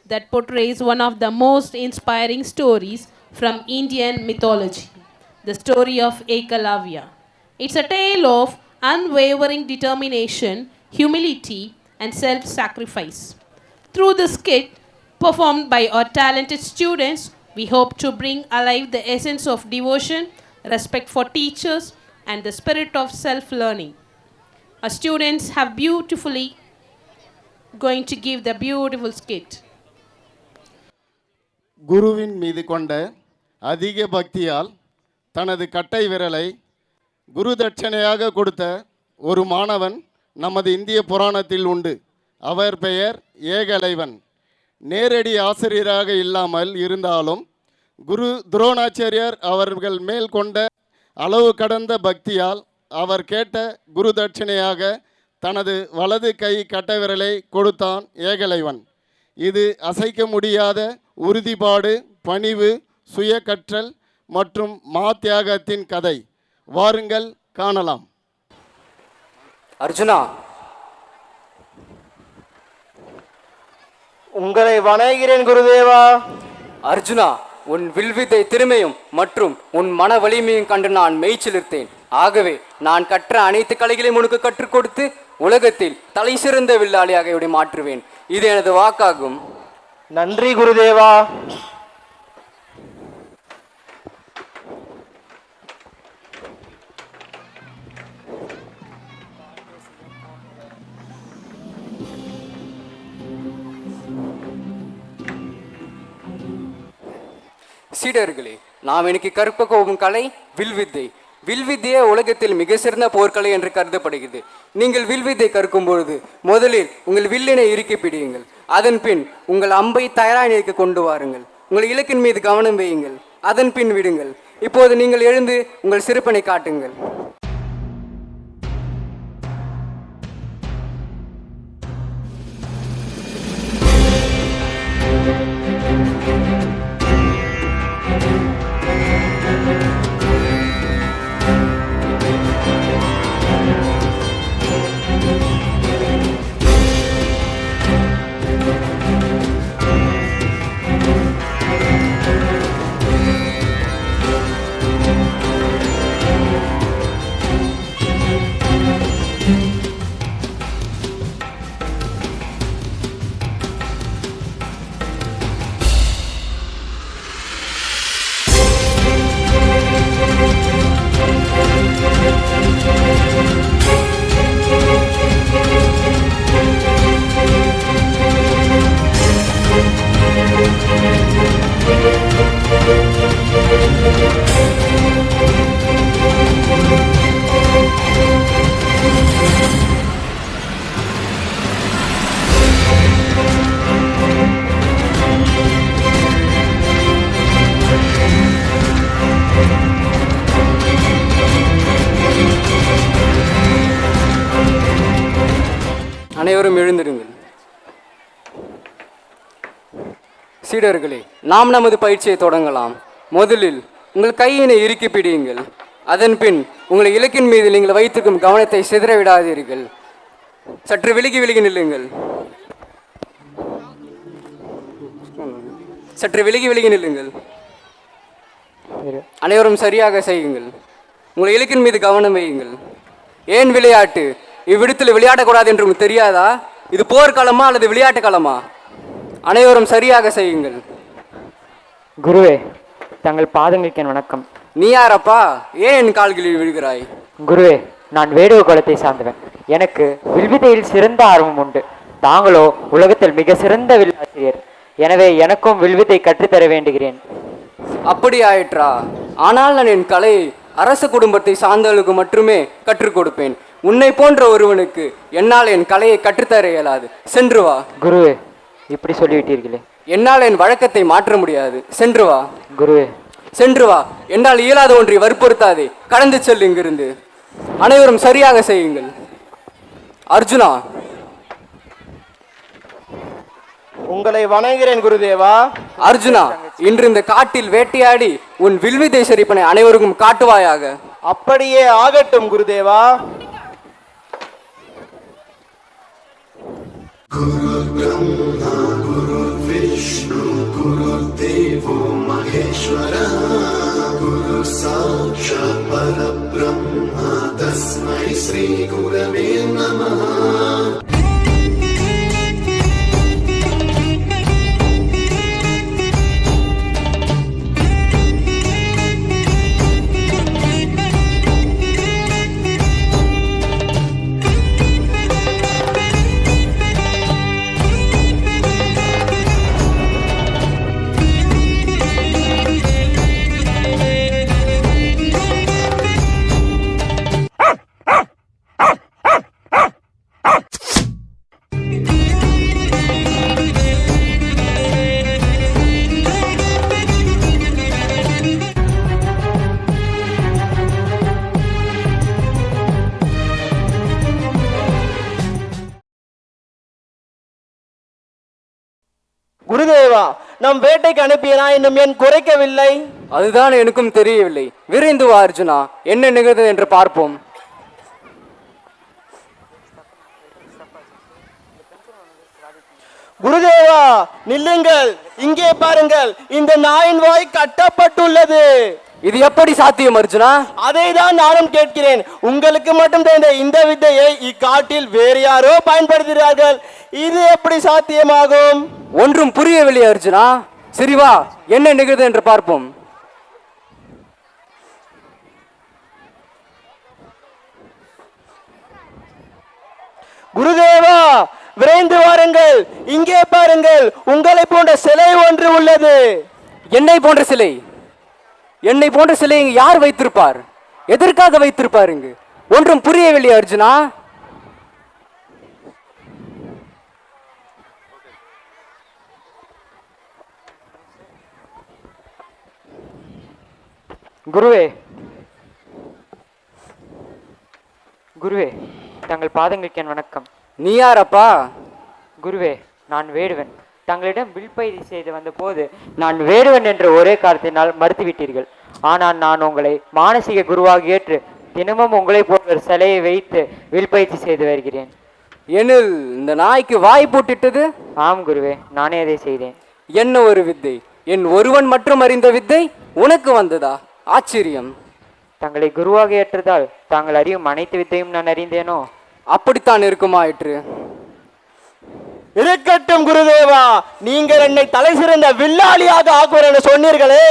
that portrays one of the most inspiring stories from Indian mythology, the story of Ekalavya. It's a tale of unwavering determination, humility, and self sacrifice. Through the skit performed by our talented students, we hope to bring alive the essence of devotion, respect for teachers, and the spirit of self learning. Our students have beautifully going to give the beautiful skit. குருவின் மீது கொண்ட அதிக பக்தியால் தனது கட்டை விரலை குரு தட்சணையாக கொடுத்த ஒரு மாணவன் நமது இந்திய புராணத்தில் உண்டு. அவர் பெயர் ஏகலைவன். நேரடி ஆசிரியராக இல்லாமல் இருந்தாலும் குரு துரோணாச்சாரியார் அவர்கள் மேல் கொண்ட அளவு கடந்த பக்தியால் அவர் கேட்ட குரு தட்சணையாக தனது வலது கை கட்டவிரலை கொடுத்தான் ஏகலைவன். இது அசைக்க முடியாத உறுதிப்பாடு, பணிவு, சுய கற்றல் மற்றும் தியாகத்தின் கதை. வாருங்கள் காணலாம். அர்ஜுனா, உங்களை வணங்குகிறேன் குருதேவா. அர்ஜுனா, உன் வில்வித்தை திறமையும் மற்றும் உன் மன வலிமையும் கண்டு நான் மெய்ச்சிலிருத்தேன். ஆகவே நான் கற்ற அனைத்து கலைகளையும் உனக்கு கற்றுக் கொடுத்து உலகத்தில் தலை சிறந்த வில்லாளியாக இப்படி மாற்றுவேன். இது எனது வாக்காகும். நன்றி குருதேவா. சீடர்களே, நாம் இன்னைக்கு கற்ப போகும் கலை வில்வித்தை. வில்வித்தையே உலகத்தில் மிக சிறந்த போர்க்கலை என்று கருதப்படுகிறது. நீங்கள் வில்வித்தை கற்கும் பொழுது முதலில் உங்கள் வில்லினை இறுக்கி பிடியுங்கள். அதன் பின் உங்கள் அம்பை தயாராக நிற்க கொண்டு வாருங்கள். உங்கள் இலக்கின் மீது கவனம் வையுங்கள். அதன் பின் விடுங்கள். இப்போது நீங்கள் எழுந்து உங்கள் சிறப்பினை காட்டுங்கள். அனைவரும் எழுந்திருங்கள். சீடர்களே, நாம் நமது பயிற்சியை தொடங்கலாம். முதலில் உங்கள் கையினை இறுக்கி பிடியுங்கள். அதன் பின் உங்கள் இலக்கின் மீது நீங்கள் வைத்திருக்கும் கவனத்தை சிதற விடாதீர்கள். சற்று விலகி விலகி நில்லுங்கள். சற்று விலகி விலகி நில்லுங்கள். அனைவரும் சரியாக செய்யுங்கள். உங்கள் இலக்கின் மீது கவனம் வையுங்கள். ஏன் விளையாட்டு? இவ்விடத்தில் விளையாடக்கூடாது என்று உங்களுக்கு தெரியாதா? இது போர்க்களமா அல்லது விளையாட்டு களமா? அனைவரும் சரியாக செய்யுங்கள். குருவே, தங்கள் பாதங்களுக்கு என் வணக்கம். நீ யாரப்பா? ஏன் என் கால்களில் விழுகிறாய்? குருவே, நான் வேடுவ குலத்தை சார்ந்தவன். எனக்கு வில்வித்தையில் சிறந்த ஆர்வம் உண்டு. தாங்களோ உலகத்தில் மிக சிறந்த வில்லாசிரியர். எனவே எனக்கும் வில்வித்தை கற்றுத்தர வேண்டுகிறேன். அப்படி ஆயிற்றா? ஆனால் நான் என் கலையை அரச குடும்பத்தை சார்ந்தவர்களுக்கு மட்டுமே கற்றுக் கொடுப்பேன். உன்னை போன்ற ஒருவனுக்கு என்னால் என் கலையை கற்றுத்தர இயலாது. சென்று வா. குருவே, இப்படி சொல்லிவிட்டீர்களே. என்னால் என் வழக்கத்தை மாற்ற முடியாது. சென்று வா. குருவே, சென்று வா. என்னால் இயலாத ஒன்றை வற்புறுத்தாதே. கடந்து செல் இங்கிருந்து. அனைவரும் சரியாக செய்யுங்கள். அர்ஜுனா, உங்களை வணங்குகிறேன் குருதேவா. அர்ஜுனா, இன்று இந்த காட்டில் வேட்டையாடி உன் வில்வித்தை சிரிப்பனை அனைவருக்கும் காட்டுவாயாக. அப்படியே ஆகட்டும் Gurudeva. Guru Brahma Guru Vishnu साक्षात् परब्रह्म तस्मै श्रीगुरवे नमः। குருதேவா, நம் வேட்டைக்கு அனுப்பியனா இன்னும் ஏன் குறைக்கவில்லை? அதுதான் எனக்கும் தெரியவில்லை. விரைந்து வா அர்ஜுனா, என்ன நிகழ்ந்தது என்று பார்ப்போம். குருதேவா, நில்லுங்கள், இங்கே பாருங்கள், இந்த நாயின் வாய் கட்டப்பட்டுள்ளது. இது எப்படி சாத்தியம் அர்ஜுனா? அதை தான் நானும் கேட்கிறேன். உங்களுக்கு மட்டும் தெரிந்த இந்த வித்தையை இக்காட்டில் வேறு யாரோ பயன்படுத்துகிறார்கள். இது எப்படி சாத்தியமாகும்? ஒன்றும் புரியவில்லை அர்ஜுனா. சரி வா, என்ன நிகழ்ந்தது என்று பார்ப்போம். குருதேவா, விரைந்து வாருங்கள், இங்கே பாருங்கள், உங்களை போன்ற சிலை ஒன்று உள்ளது. என்னை போன்ற சிலை? என்னை போன்ற சிலை இங்கு யார் வைத்திருப்பார்? எதற்காக வைத்திருப்பார் இங்கு? ஒன்றும் புரியவில்லை அர்ஜுனா. குருவே, குருவே, தங்கள் பாதங்களுக்கு என் வணக்கம். நீ யாரப்பா? குருவே, நான் வேடுவன். தங்களிடம் வில் பயிற்சி செய்து வந்த போது நான் வேடுவன் என்ற ஒரே காரணத்தினால் மறுத்துவிட்டீர்கள். ஆனால் நான் உங்களை மானசீக குருவாக ஏற்று தினமும் உங்களை போன்ற ஒரு சிலையை வைத்து வில் பயிற்சி செய்து வருகிறேன். எனில் இந்த நாய்க்கு வாய் போட்டுட்டது? ஆம் குருவே, நானே அதை செய்தேன். என்ன ஒரு வித்தை! என் ஒருவன் மட்டும் அறிந்த வித்தை உனக்கு வந்ததா? ஆச்சரியம். தங்களை குருவாக ஏற்றதால் தாங்கள் அறியும் அனைத்து வித்தையும் நான் அறிந்தேனோ? அப்படித்தான் இருக்குமாயிற்று. இருக்கட்டும் குருதேவா, நீங்கள் என்னை தலை சிறந்த வில்லாளியாக ஆக்குவர் என சொன்னீர்களே,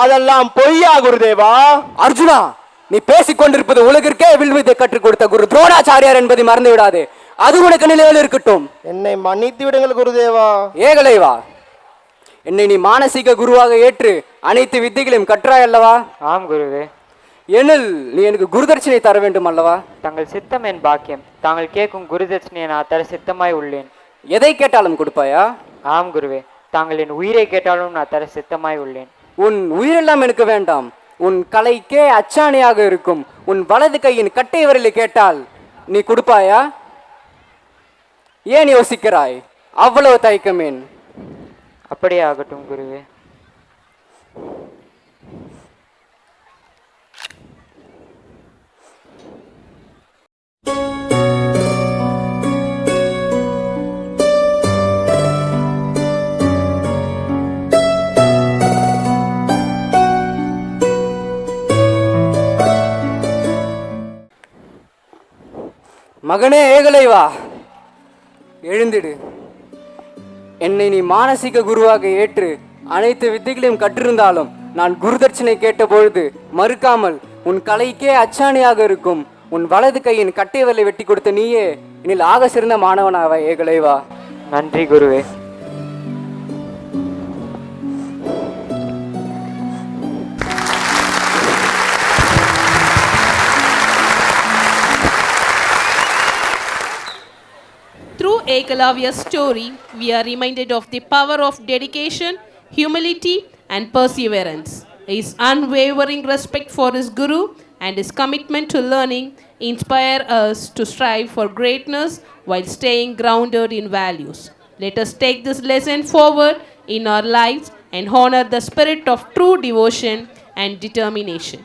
அதெல்லாம் பொய்யா குருதேவா? அர்ஜுனா, நீ பேசிக் கொண்டிருப்பது உலகிற்கே வில்வித்தை கற்றுக் கொடுத்த குரு துரோணாச்சாரியார் என்பதை மறந்து விடாதே. அது உனக்கு நிலையில் இருக்கட்டும். என்னை மன்னித்து விடுங்கள் குருதேவா. ஏகலைவா, என்னை நீ மானசீக குருவாக ஏற்று அனைத்து வித்தைகளையும் கற்றாய் அல்லவா? ஆம் குருவே. எனில் நீ எனக்கு குருதட்சணை தர வேண்டும் அல்லவா? தங்கள் சித்தம் என் பாக்கியம். தாங்கள் கேட்கும் குருதட்சணையை நான் தர சித்தமாய் உள்ளேன். எதை கேட்டாலும் கொடுப்பாயா? ஆம் குருவே, தாங்கள் என் உயிரை கேட்டாலும் நான் தர சித்தமாய் உள்ளேன். உன் உயிரெல்லாம் எனக்கு வேண்டாம். உன் கலைக்கே அச்சாணியாக இருக்கும் உன் வலது கையின் கட்டை விரலை கேட்டால் நீ கொடுப்பாயா? ஏன் யோசிக்கிறாய்? அவ்வளவு தயக்கமேன்? அப்படியே ஆகட்டும் குருவே. மகனே ஏகலைவா, எழுந்திடு. என்னை நீ மானசீக குருவாக ஏற்று அனைத்து வித்தைகளையும் கற்றிருந்தாலும் நான் குருதட்சணை கேட்ட பொழுது மறுக்காமல் உன் கலைக்கே அச்சாணியாக இருக்கும் உன் வலது கையின் கட்டை விரலை வெட்டி கொடுத்த நீயே இனில் ஆக சிறந்த மாணவனாவா ஏகலைவா. நன்றி குருவே. Through Ekalavya's story, we are reminded of the power of dedication, humility, and perseverance. His unwavering respect for his guru and his commitment to learning inspire us to strive for greatness while staying grounded in values. Let us take this lesson forward in our lives and honor the spirit of true devotion and determination.